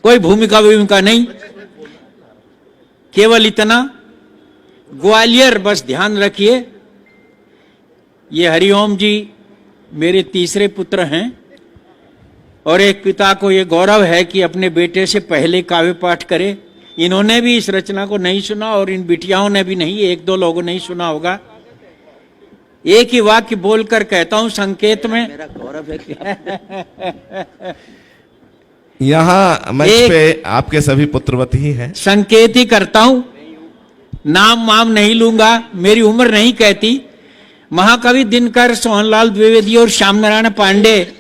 कोई भूमिका नहीं, केवल इतना, ग्वालियर बस ध्यान रखिए। ये हरिओम जी मेरे तीसरे पुत्र हैं और एक पिता को ये गौरव है कि अपने बेटे से पहले काव्य पाठ करे। इन्होंने भी इस रचना को नहीं सुना और इन बिटियाओं ने भी नहीं, एक दो लोगों ने ही सुना होगा। एक ही वाक्य बोलकर कहता हूं संकेत में, मेरा गौरव है यहाँ मंच पे आपके सभी पुत्रवत ही हैं। संकेत ही करता हूं, नाम वाम नहीं लूंगा, मेरी उम्र नहीं कहती। महाकवि दिनकर, सोहनलाल द्विवेदी और श्याम नारायण पांडे,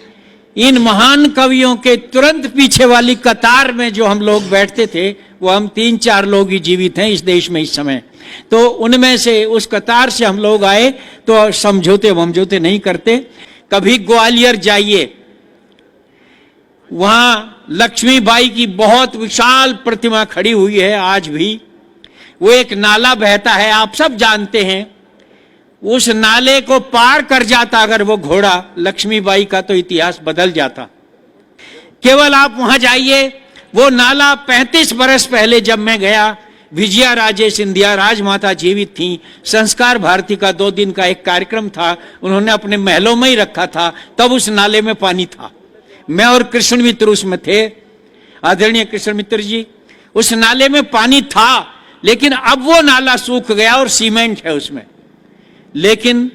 इन महान कवियों के तुरंत पीछे वाली कतार में जो हम लोग बैठते थे, वो हम 3-4 लोग ही जीवित हैं इस देश में इस समय। तो उनमें से, उस कतार से हम लोग आए, तो समझौते वमझौते नहीं करते। कभी ग्वालियर जाइए, वहां लक्ष्मीबाई की बहुत विशाल प्रतिमा खड़ी हुई है आज भी। वो एक नाला बहता है, आप सब जानते हैं। उस नाले को पार कर जाता अगर वो घोड़ा लक्ष्मीबाई का, तो इतिहास बदल जाता। केवल आप वहां जाइए, वो नाला 35 बरस पहले जब मैं गया, विजया राजे सिंधिया राजमाता जीवित थी। संस्कार भारती का 2 दिन का एक कार्यक्रम था, उन्होंने अपने महलों में ही रखा था, तब उस नाले में पानी था। मैं और कृष्ण मित्र उसमें थे, आदरणीय कृष्ण मित्र जी। उस नाले में पानी था, लेकिन अब वो नाला सूख गया और सीमेंट है उसमें। लेकिन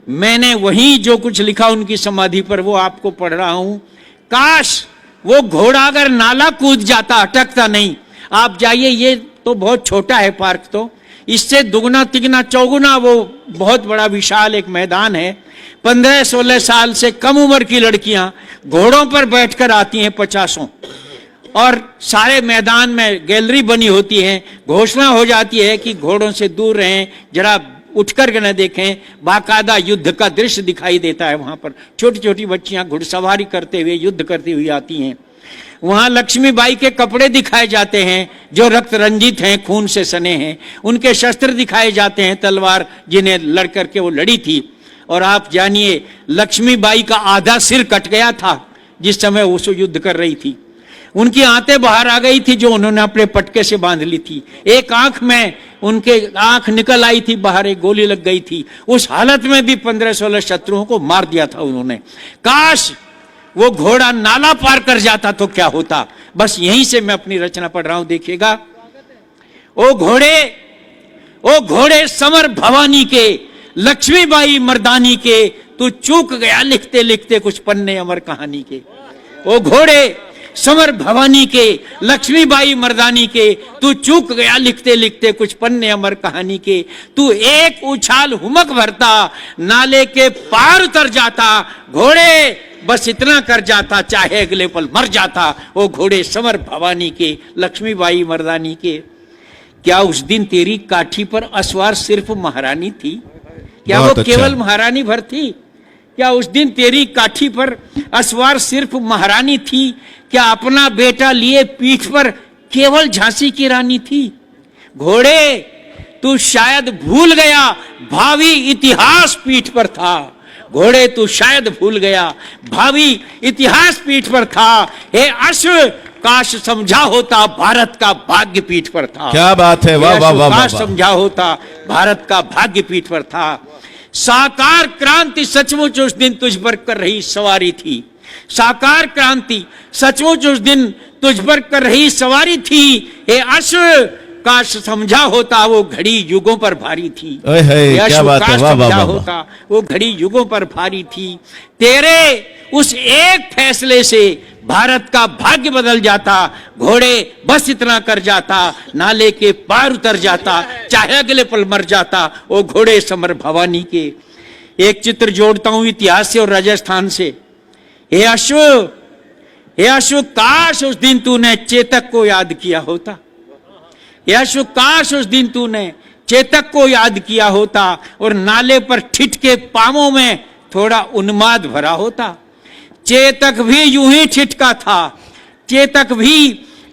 मैंने वहीं जो कुछ लिखा उनकी समाधि पर, वो आपको पढ़ रहा हूं। काश वो घोड़ा अगर नाला कूद जाता, अटकता नहीं। आप जाइए, ये तो बहुत छोटा है पार्क, तो इससे दुगना तिगना चौगुना वो बहुत बड़ा विशाल एक मैदान है। 15-16 साल से कम उम्र की लड़कियां घोड़ों पर बैठकर आती हैं 50, और सारे मैदान में गैलरी बनी होती है। घोषणा हो जाती है कि घोड़ों से दूर रहें, जरा उठकर के न देखें। बाकायदा युद्ध का दृश्य दिखाई देता है वहां पर। छोटी छोटी बच्चियां घुड़सवारी करते हुए, युद्ध करती हुई आती हैं। वहां लक्ष्मीबाई के कपड़े दिखाए जाते हैं जो रक्त रंजित हैं, खून से सने हैं। उनके शस्त्र दिखाए जाते हैं, तलवार जिन्हें लड़ करके वो लड़ी थी। और आप जानिए, लक्ष्मीबाई का आधा सिर कट गया था जिस समय वो युद्ध कर रही थी। उनकी आंतें बाहर आ गई थी जो उन्होंने अपने पटके से बांध ली थी। एक आंख में उनके आंख निकल आई थी बाहर, एक गोली लग गई थी। उस हालत में भी 15-16 शत्रुओं को मार दिया था उन्होंने। काश वो घोड़ा नाला पार कर जाता तो क्या होता। बस यहीं से मैं अपनी रचना पढ़ रहा हूं, देखिएगा। ओ घोड़े समर भवानी के, लक्ष्मीबाई मर्दानी के, तू चूक गया लिखते लिखते कुछ पन्ने अमर कहानी के। ओ घोड़े समर भवानी के, लक्ष्मीबाई मर्दानी के, तू चूक गया लिखते लिखते कुछ पन्ने अमर कहानी के। तू एक उछाल हुमक भरता, नाले के पार उतर जाता। घोड़े बस इतना कर जाता, चाहे अगले पल मर जाता। ओ घोड़े समर भवानी के, लक्ष्मीबाई मर्दानी के। क्या उस दिन तेरी काठी पर असवार सिर्फ महारानी थी? क्या वो केवल महारानी भर थी? क्या उस दिन तेरी काठी पर असवार सिर्फ महारानी थी? क्या अपना बेटा लिए पीठ पर केवल झांसी की रानी थी? घोड़े तू शायद भूल गया, भावी इतिहास पीठ पर था। घोड़े तू शायद भूल गया, भावी इतिहास पीठ पर था। हे अश्व काश समझा होता, भारत का भाग्य पीठ पर था। क्या बात है, वाह वाह वाह। काश समझा होता, भारत का भाग्य पीठ पर था। साकार क्रांति सचमुच उस दिन तुझ पर कर रही सवारी थी। साकार क्रांति सचमुच उस दिन तुझ पर कर रही सवारी थी। हे अश्व काश समझा होता, वो घड़ी युगों पर भारी थी। क्या बात है, वाह वाह होता, वो घड़ी युगों पर भारी थी। तेरे उस एक फैसले से भारत का भाग्य बदल जाता। घोड़े बस इतना कर जाता, नाले के पार उतर जाता, चाहे अगले पल मर जाता। वो घोड़े समर भवानी के। एक चित्र जोड़ता हूं इतिहास से और राजस्थान से। हे अश्व काश उस दिन तूने चेतक को याद किया होता। हे अश्व काश उस दिन तूने चेतक को याद किया होता और नाले पर ठिठके पांवों में थोड़ा उन्माद भरा होता। चेतक भी यूं ही ठिठका था, चेतक भी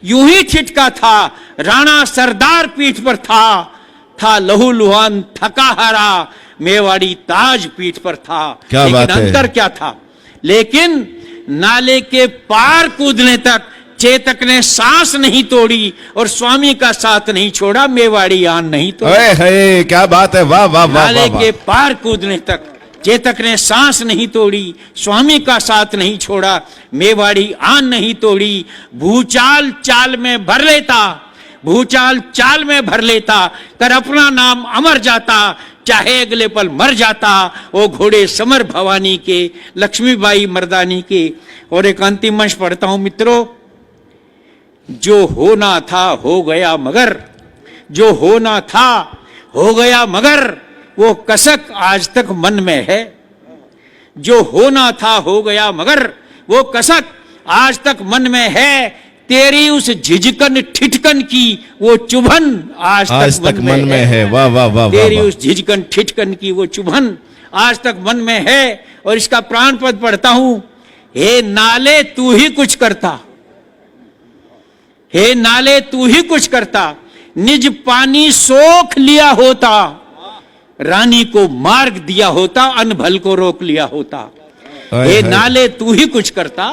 यूं ही ठिठका था। राणा सरदार पीठ पर था लहू लुहान थका हारा, मेवाड़ी ताज पीठ पर था। लेकिन अंतर क्या था? लेकिन नाले के पार कूदने तक चेतक ने सांस नहीं तोड़ी और स्वामी का साथ नहीं छोड़ा, मेवाड़ी आन नहीं तोड़ी। अरे है, क्या बात है, वाह वाह वाह नाले वाह के पार कूदने तक चेतक ने सांस नहीं तोड़ी, स्वामी का साथ नहीं छोड़ा, मेवाड़ी आन नहीं तोड़ी। भूचाल चाल में भर लेता, भूचाल चाल में भर लेता, कर अपना नाम अमर जाता, चाहे अगले पल मर जाता। वो घोड़े समर भवानी के, लक्ष्मीबाई मर्दानी के। और एक अंतिम अंश पढ़ता हूं मित्रों। जो होना था हो गया मगर, जो होना था हो गया मगर, वो कसक आज तक मन में है। जो होना था हो गया मगर, वो कसक आज तक मन में है। तेरी उस झिझकन ठिठकन की वो चुभन आज तक मन में है। वाह वाह वाह। तेरी उस झिझकन ठिठकन की वो चुभन आज तक मन में है। और इसका प्राण पद पढ़ता हूं। हे नाले तू ही कुछ करता, हे नाले तू ही कुछ करता, निज पानी सोख लिया होता, रानी को मार्ग दिया होता, अनभल को रोक लिया होता। हे नाले तू ही कुछ करता,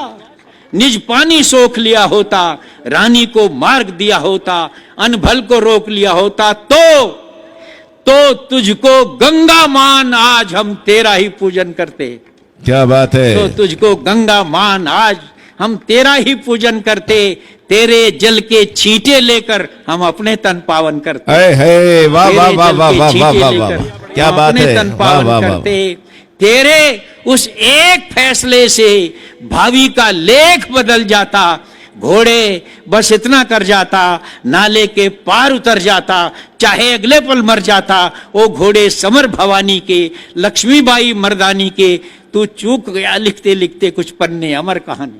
निज पानी सोख लिया होता, रानी को मार्ग दिया होता, अनभल को रोक लिया होता। तो तुझको गंगा मान आज हम तेरा ही पूजन करते। क्या बात है। तो तुझको गंगा मान आज हम तेरा ही पूजन करते, तेरे जल के छींटे लेकर हम अपने तन पावन करते। है, वाह वाह वाह वाह वाह वाह वाह, क्या बात है। तन पावन करते, तेरे उस एक फैसले से भावी का लेख बदल जाता। घोड़े बस इतना कर जाता, नाले के पार उतर जाता, चाहे अगले पल मर जाता। वो घोड़े समर भवानी के, लक्ष्मीबाई मर्दानी के। तू चूक गया लिखते लिखते कुछ पन्ने, अमर कहानी।